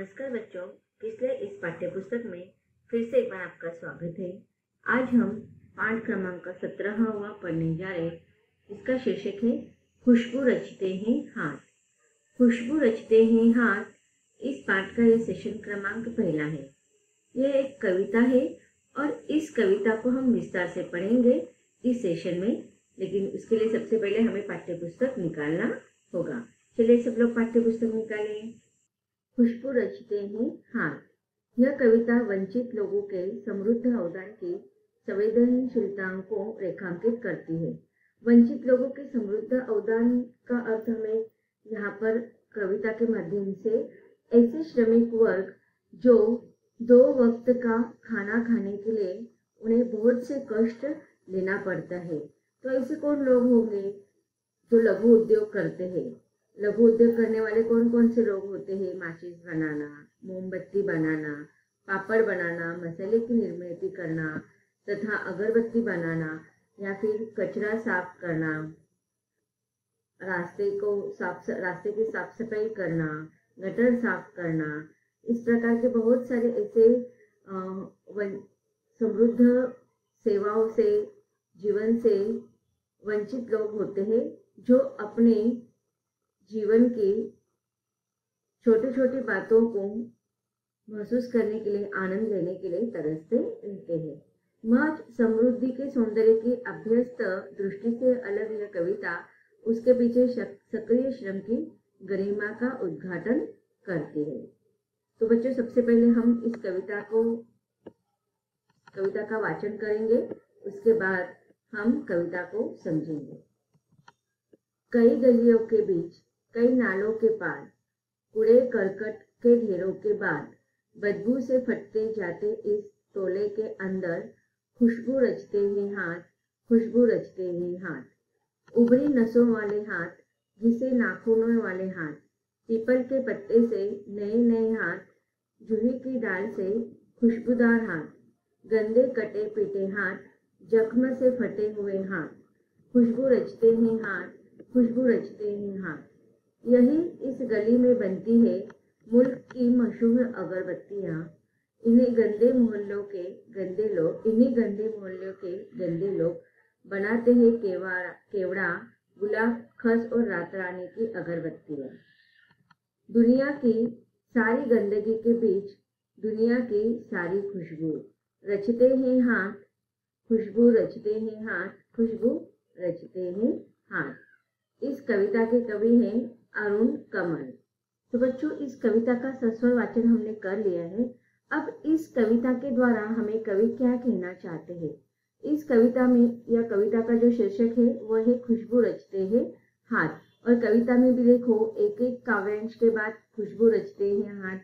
नमस्कार बच्चों, पिछले इस पाठ्य पुस्तक में फिर से एक बार आपका स्वागत है। आज हम पाठ क्रमांक 17वां पढ़ने जा रहे, इसका शीर्षक है खुशबू रचते हैं हाथ। खुशबू रचते हैं हाथ, इस पाठ का यह सेशन क्रमांक पहला है। यह एक कविता है और इस कविता को हम विस्तार से पढ़ेंगे इस सेशन में, लेकिन उसके लिए सबसे पहले हमें पाठ्य पुस्तक निकालना होगा। चलिए सब लोग पाठ्य पुस्तक निकालें। खुशबू रचते हैं हाथ। यह कविता वंचित लोगों के समृद्ध अवदान की संवेदनशीलताओं को रेखांकित करती है। वंचित लोगों के समृद्ध अवदान का अर्थ हमें यहाँ पर कविता के माध्यम से ऐसे श्रमिक वर्ग जो 2 वक्त का खाना खाने के लिए उन्हें बहुत से कष्ट लेना पड़ता है। तो ऐसे कौन लोग होंगे जो लघु उद्योग करते हैं? लघु उद्योग करने वाले कौन कौन से लोग होते हैं? माचिस बनाना, मोमबत्ती बनाना, पापड़ बनाना, मसाले की निर्मित करना तथा अगरबत्ती बनाना, या फिर कचरा साफ करना, रास्ते की साफ सफाई करना, गटर साफ करना। इस प्रकार के बहुत सारे ऐसे समृद्ध सेवाओं से, जीवन से वंचित लोग होते हैं जो अपने जीवन की छोटी छोटी बातों को महसूस करने के लिए, आनंद लेने के लिए तरसते रहते हैं। महज समृद्धि के सौंदर्य की अभ्यस्त दृष्टि से अलग यह कविता उसके पीछे सक्रिय श्रम की गरिमा का उद्घाटन करती है। तो बच्चों, सबसे पहले हम इस कविता का वाचन करेंगे, उसके बाद हम कविता को समझेंगे। कई गलियों के बीच, कई नालों के पार, कूड़े करकट के ढेरों के बाद, बदबू से फटते जाते इस टोले के अंदर, खुशबू रचते हैं हाथ, खुशबू रचते हैं हाथ। उभरी नसों वाले हाथ, घिसे नाखूनों वाले हाथ, पीपल के पत्ते से नए नए हाथ, जूही की डाल से खुशबूदार हाथ, गंदे कटे पीटे हाथ, जख्म से फटे हुए हाथ। खुशबू रचते हैं हाथ, खुशबू रचते हैं हाथ। यही इस गली में बनती है मुल्क की मशहूर अगरबत्तियाँ। इन्हीं गंदे मोहल्लों के गंदे लोग बनाते हैं केवड़ा, गुलाब, खस और रात रानी की अगरबत्तियाँ। दुनिया की सारी गंदगी के बीच दुनिया की सारी खुशबू रचते हैं हाथ, खुशबू रचते हैं हाथ, खुशबू रचते हैं हाथ। इस कविता के कवि हैं अरुण कमल। तो बच्चों, इस कविता का सस्वर वाचन हमने कर लिया है। अब इस कविता के द्वारा हमें कवि क्या कहना चाहते हैं? इस कविता में, या कविता का जो शीर्षक है वह है खुशबू रचते हैं हाथ। और कविता में भी देखो, एक एक काव्यांश के बाद खुशबू रचते हैं हाथ,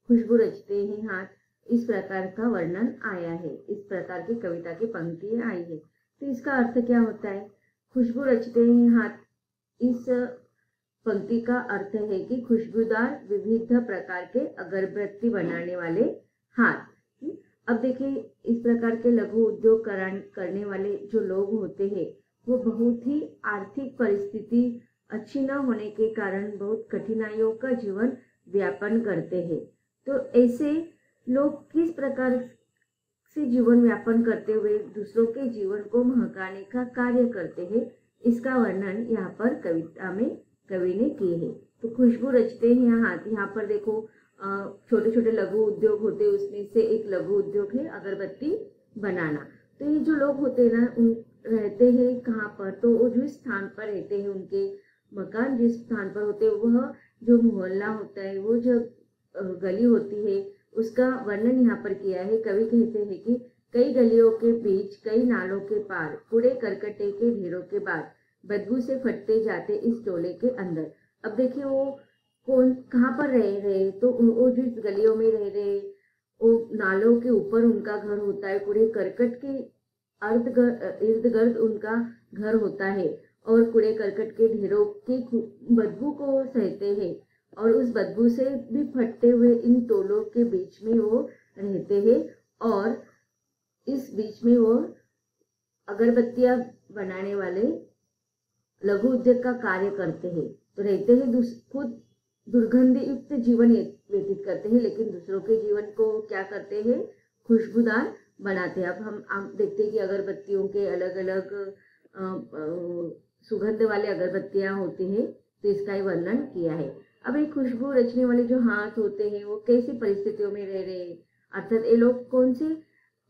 खुशबू रचते हैं हाथ, इस प्रकार का वर्णन आया है, इस प्रकार की कविता की पंक्तियां आई है। तो इसका अर्थ क्या होता है? खुशबू रचते हैं हाथ, इस पंक्ति का अर्थ है कि खुशबूदार विविध प्रकार के अगरबत्ती बनाने वाले हाथ। अब देखिए, इस प्रकार के लघु उद्योग करने वाले जो लोग होते हैं वो बहुत ही आर्थिक परिस्थिति अच्छी न होने के कारण बहुत कठिनाइयों का जीवन व्यापन करते हैं। तो ऐसे लोग किस प्रकार से जीवन व्यापन करते हुए दूसरों के जीवन को महकाने का कार्य करते हैं, इसका वर्णन यहाँ पर कविता में कवि ने किए हैं। तो खुशबू रचते हैं हाथ, यहाँ पर देखो छोटे छोटे लघु उद्योग होते हैं, उसमें से एक लघु उद्योग है अगरबत्ती बनाना। तो ये जो लोग होते हैं ना, रहते हैं कहाँ पर? तो वो जिस स्थान पर रहते हैं, उनके मकान जिस स्थान पर होते हैं, वह जो मोहल्ला होता है, वो जो गली होती है, उसका वर्णन यहाँ पर किया है। कवि कहते हैं कि कई गलियों के बीच, कई नालों के पार, कूड़े करकटे के ढेरों के बाद, बदबू से फटते जाते इस टोले के अंदर। अब देखिए, वो कौन कहाँ पर रह रहे? तो वो जिस गलियों में रह रहे, वो नालों के ऊपर उनका घर होता है, कूड़े करकट के इर्द गिर्द उनका घर होता है, और कूड़े करकट के ढेरों की बदबू को सहते हैं, और उस बदबू से भी फटते हुए इन टोलों के बीच में वो रहते हैं, और इस बीच में वो अगरबत्तियां बनाने वाले लघु उद्योग का कार्य करते हैं। तो रहते हैं खुद दुर्गंध युक्त जीवन व्यतीत करते हैं, लेकिन दूसरों के जीवन को क्या करते हैं, खुशबूदार बनाते हैं। अब हम देखते हैं कि अगरबत्तियों के अलग अलग सुगंध वाले अगरबत्तियां होती हैं, तो इसका ही वर्णन किया है। अब ये खुशबू रचने वाले जो हाथ होते हैं वो कैसी परिस्थितियों में रह रहे हैं, अर्थात ये लोग कौन सी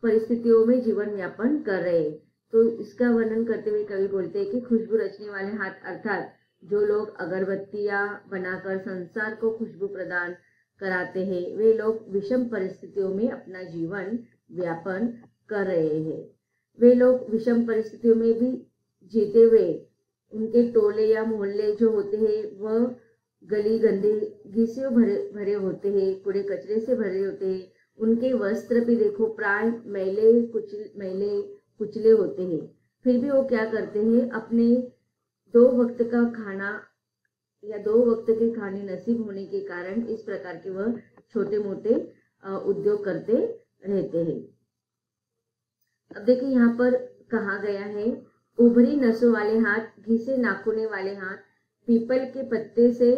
परिस्थितियों में जीवन यापन कर रहे हैं, तो इसका वर्णन करते हुए कवि बोलते हैं कि खुशबू रचने वाले हाथ अर्थात जो लोग अगरबत्तियां बनाकर संसार को खुशबू प्रदान कराते हैं, वे लोग विषम परिस्थितियों में अपना जीवन व्यापन कर रहे हैं। वे लोग विषम परिस्थितियों में भी जीते हुए, उनके टोले या मोहल्ले जो होते हैं वह गली गंदगी से भरे होते हैं, कूड़े कचरे से भरे होते हैं, उनके वस्त्र भी देखो प्राय मैले कुचले होते हैं, फिर भी वो क्या करते हैं, अपने 2 वक्त का खाना या 2 वक्त के खाने नसीब होने के कारण इस प्रकार के वह छोटे मोटे उद्योग करते रहते हैं। अब देखिए यहाँ पर कहा गया है, उभरी नसों वाले हाथ, घिसे नाखूने वाले हाथ, पीपल के पत्ते से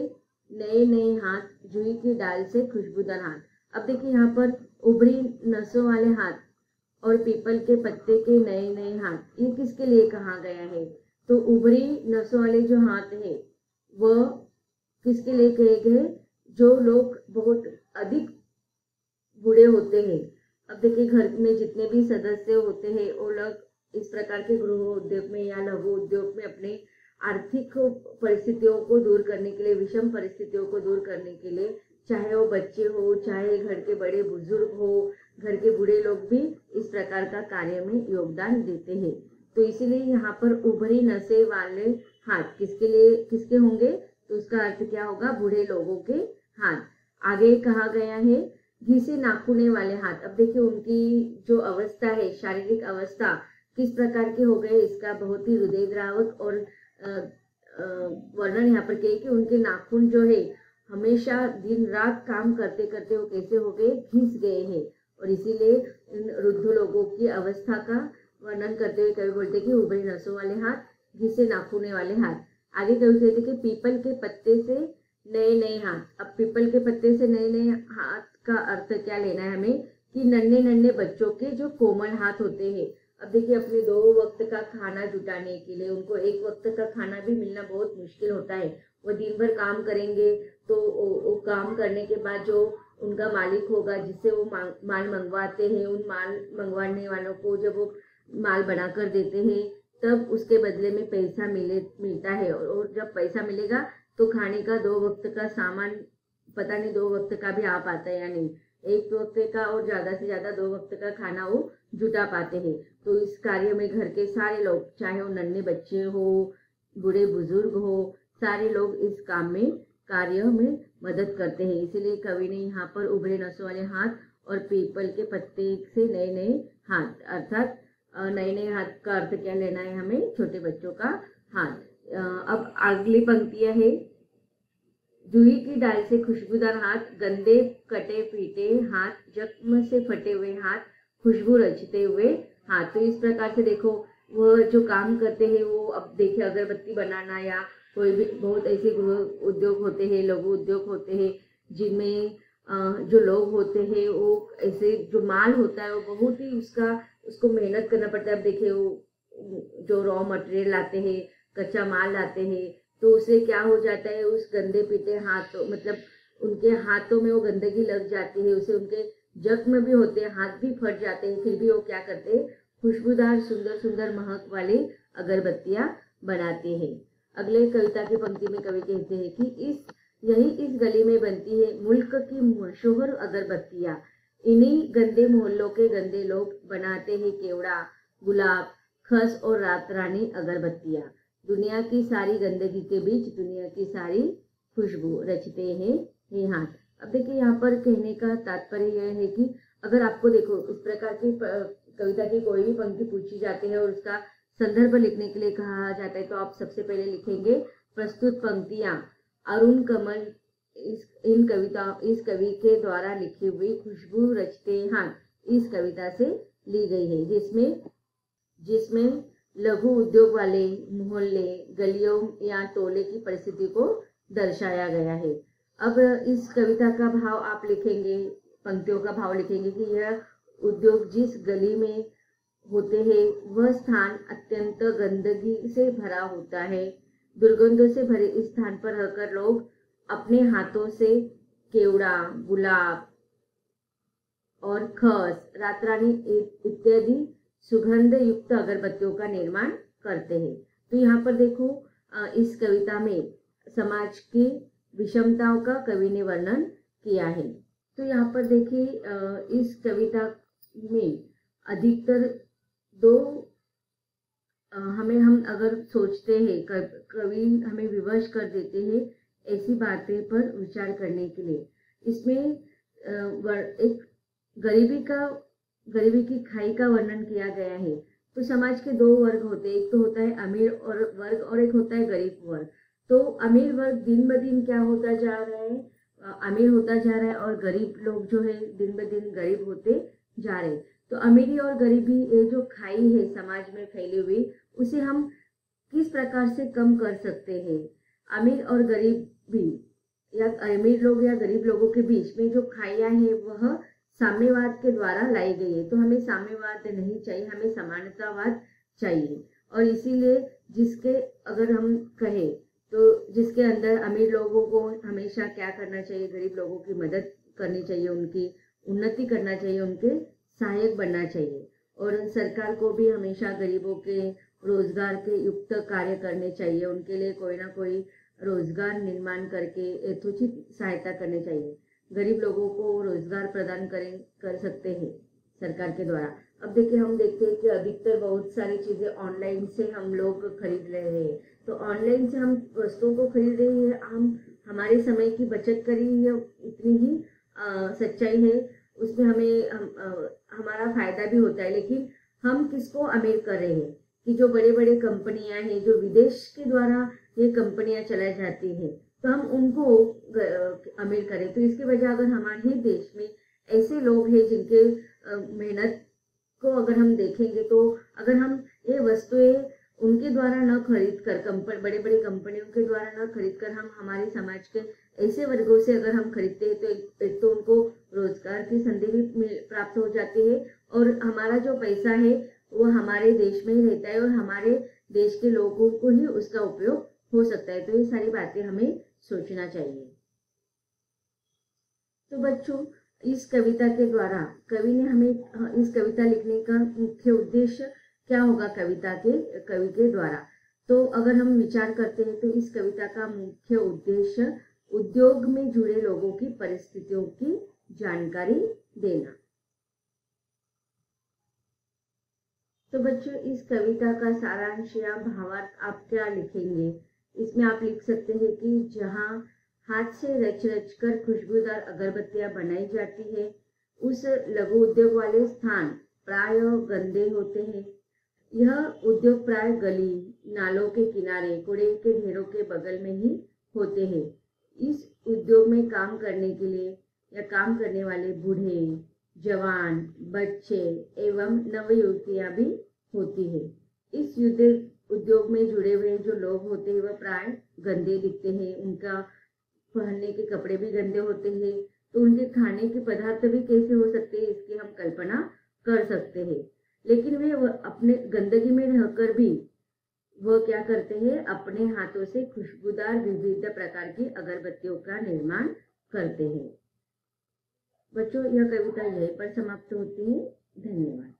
नए नए हाथ, जूही की डाल से खुशबूदार हाथ। अब देखिए यहाँ पर उभरी नसों वाले हाथ और पीपल के पत्ते के नए नए हाथ, ये किसके लिए कहा गया है, तो उभरी नसों वाले जो हाथ है वह किसके लिए कहे गए, जो लोग बहुत अधिक बूढ़े होते हैं। अब देखिए घर में जितने भी सदस्य होते हैं वो लोग इस प्रकार के गृह उद्योग में या लघु उद्योग में अपने आर्थिक परिस्थितियों को दूर करने के लिए, विषम परिस्थितियों को दूर करने के लिए, चाहे वो बच्चे हो, चाहे घर के बड़े बुजुर्ग हो, घर के बूढ़े लोग भी इस प्रकार का कार्य में योगदान देते हैं। तो इसीलिए यहाँ पर उभरी नसें वाले हाथ किसके होंगे, तो उसका अर्थ क्या होगा, बूढ़े लोगों के हाथ। आगे कहा गया है घिसे नाखूने वाले हाथ। अब देखिए उनकी जो अवस्था है, शारीरिक अवस्था किस प्रकार के हो गए, इसका बहुत ही हृदयद्रावक और वर्णन यहाँ पर किया कि उनके नाखून जो है हमेशा दिन रात काम करते करते वो कैसे हो गए, घिस गए हैं, और इसीलिए इन वृद्ध लोगों की अवस्था का वर्णन करते हुए कवि बोलते कि उभरी नसों वाले हाथ, घिसे नाखूने वाले हाथ। आगे कवि कहते कि पीपल के पत्ते से नए नए हाथ। अब पीपल के पत्ते से नए नए हाथ का अर्थ क्या लेना है हमें, कि नन्हे नन्हे बच्चों के जो कोमल हाथ होते हैं। अब देखिए अपने 2 वक्त का खाना जुटाने के लिए उनको 1 वक्त का खाना भी मिलना बहुत मुश्किल होता है। वो दिन भर काम करेंगे, तो वो काम करने के बाद जो उनका मालिक होगा जिससे वो माल मंगवाते हैं, उन माल मंगवाने वालों को जब वो माल बना कर देते हैं तब उसके बदले में पैसा मिलता है, और जब पैसा मिलेगा तो खाने का 2 वक्त का सामान, पता नहीं 2 वक्त का भी आ पाता है या नहीं, 1 वक्त का और ज्यादा से ज्यादा 2 वक्त का खाना वो जुटा पाते हैं। तो इस कार्य में घर के सारे लोग, चाहे वो नन्हे बच्चे हो, बूढ़े बुजुर्ग हो, सारे लोग इस कार्य में मदद करते हैं। इसीलिए कवि ने यहाँ पर उभरे नसों वाले हाथ और पीपल के पत्ते से नए नए हाथ, अर्थात नए नए हाथ का अर्थ क्या लेना है हमें, छोटे बच्चों का हाथ। अब अगली पंक्तियां है, जूही की डाल से खुशबूदार हाथ, गंदे कटे पीटे हाथ, जख्म से फटे हुए हाथ, खुशबू रचते हुए हाथ। तो इस प्रकार से देखो वह जो काम करते हैं वो, अब देखिए अगरबत्ती बनाना या कोई भी बहुत ऐसे गृह उद्योग होते हैं, लघु उद्योग होते हैं, जिनमें जो लोग होते हैं वो ऐसे जो माल होता है वो बहुत ही उसको मेहनत करना पड़ता है। अब देखिए वो जो रॉ मटेरियल लाते हैं, कच्चा माल लाते हैं, तो उससे क्या हो जाता है, उस गंदे पीटे हाथों, मतलब उनके हाथों में वो गंदगी लग जाती है, उससे उनके जख्म भी होते हैं, हाथ भी फट जाते हैं, फिर भी वो क्या करते हैं, खुशबूदार सुंदर सुंदर महक वाली अगरबत्तियां बनाते हैं। अगले कविता की पंक्ति में कवि कहते हैं कि यही इस गली में बनती है मुल्क की मशहूर अगरबत्तियां, इन्हीं गंदे मोहल्लों के गंदे लोग बनाते हैं केवड़ा, गुलाब, खस और रात रानी अगरबत्तियां। दुनिया की सारी गंदगी के बीच दुनिया की सारी खुशबू रचते हैं ये हाथ। अब देखिए यहाँ पर कहने का तात्पर्य यह है कि अगर आपको देखो इस प्रकार की कविता की कोई भी पंक्ति पूछी जाती है और उसका संदर्भ लिखने के लिए कहा जाता है, तो आप सबसे पहले लिखेंगे प्रस्तुत पंक्तियां अरुण कमल इस कवि के द्वारा लिखी हुई खुशबू रचते हाथ इस कविता से ली गई है, जिसमें लघु उद्योग वाले मोहल्ले, गलियों या टोले की परिस्थिति को दर्शाया गया है। अब इस कविता का भाव आप लिखेंगे, पंक्तियों का भाव लिखेंगे कि यह उद्योग जिस गली में होते हैं वह स्थान अत्यंत गंदगी से भरा होता है। दुर्गंधों से भरे इस स्थान पर रहकर लोग अपने हाथों से केवड़ा, गुलाब और खस, रातरानी इत्यादि सुगंध युक्त अगरबत्तियों का निर्माण करते हैं। तो यहाँ पर देखो इस कविता में समाज की विषमताओं का कवि ने वर्णन किया है। तो यहाँ पर देखिए इस कविता में अधिकतर दो हम अगर सोचते हैं, कवि हमें विवश कर देते हैं ऐसी बातें पर विचार करने के लिए। इसमें एक गरीबी की खाई का वर्णन किया गया है। तो समाज के दो वर्ग होते हैं, एक तो होता है अमीर और वर्ग और एक होता है गरीब वर्ग। तो अमीर वर्ग दिन ब दिन क्या होता जा रहा है, अमीर होता जा रहा है और गरीब लोग जो है दिन ब दिन गरीब होते जा रहे हैं। तो अमीरी और गरीबी ये जो खाई है समाज में फैली हुई, उसे हम किस प्रकार से कम कर सकते हैं। अमीर और गरीबी या अमीर लोग या गरीब लोगों के बीच में जो खाइयां है वह साम्यवाद के द्वारा लाई गई है। तो हमें साम्यवाद नहीं चाहिए, हमें समानतावाद चाहिए। और इसीलिए जिसके अगर हम कहें तो जिसके अंदर अमीर लोगों को हमेशा क्या करना चाहिए, गरीब लोगों की मदद करनी चाहिए, उनकी उन्नति करना चाहिए, उनके सहायक बनना चाहिए। और सरकार को भी हमेशा गरीबों के रोजगार के युक्त कार्य करने चाहिए, उनके लिए कोई ना कोई रोजगार निर्माण करके यथोचित सहायता करनी चाहिए। गरीब लोगों को रोजगार प्रदान कर सकते हैं सरकार के द्वारा। अब देखिए हम देखते हैं कि अधिकतर बहुत सारी चीजें ऑनलाइन से हम लोग खरीद रहे हैं। तो ऑनलाइन से हम वस्तुओं को खरीद रहे हैं, हम हमारे समय की बचत करी है, इतनी ही सच्चाई है, उसमें हमारा फायदा भी होता है। लेकिन हम किसको अमीर कर रहे हैं कि जो बड़े बड़े कंपनियां हैं, जो विदेश के द्वारा ये कंपनियां चलाई जाती हैं, तो हम उनको अमीर करें। तो इसकी वजह अगर हमारे ही देश में ऐसे लोग हैं जिनके मेहनत को अगर हम देखेंगे, तो अगर हम ये वस्तुएं उनके द्वारा न खरीद कर, बड़े बड़े कंपनियों के द्वारा न खरीद कर हम हमारे समाज के ऐसे वर्गों से अगर हम खरीदते हैं, तो एक तो उनको रोजगार की संधि भी प्राप्त हो जाती है और हमारा जो पैसा है वो हमारे देश में ही रहता है और हमारे देश के लोगों को ही उसका उपयोग हो सकता है। तो ये सारी बातें हमें सोचना चाहिए। तो बच्चों, इस कविता के द्वारा कवि ने हमें इस कविता लिखने का मुख्य उद्देश्य क्या होगा कवि के द्वारा। तो अगर हम विचार करते हैं तो इस कविता का मुख्य उद्देश्य उद्योग में जुड़े लोगों की परिस्थितियों की जानकारी देना। तो बच्चों, इस कविता का सारांश या भावार्थ आप क्या लिखेंगे? इसमें आप लिख सकते हैं कि जहां हाथ से रच रच कर खुशबूदार अगरबत्तियां बनाई जाती है, उस लघु उद्योग वाले स्थान प्राय गंदे होते हैं। यह उद्योग प्राय गली नालों के किनारे कूड़े के ढेरों के बगल में ही होते हैं। इस उद्योग में काम करने के लिए या काम करने वाले बूढ़े, जवान, बच्चे एवं नवयुवतियां भी होती है। इस उद्योग में जुड़े हुए जो लोग होते हैं वह प्राय गंदे दिखते हैं, उनका पहनने के कपड़े भी गंदे होते हैं, तो उनके खाने के पदार्थ भी कैसे हो सकते हैं इसकी हम कल्पना कर सकते हैं। लेकिन वे अपने गंदगी में रहकर भी वह क्या करते हैं, अपने हाथों से खुशबूदार विविध प्रकार की अगरबत्तियों का निर्माण करते हैं। बच्चों, यह कविता यहीं पर समाप्त होती है। धन्यवाद।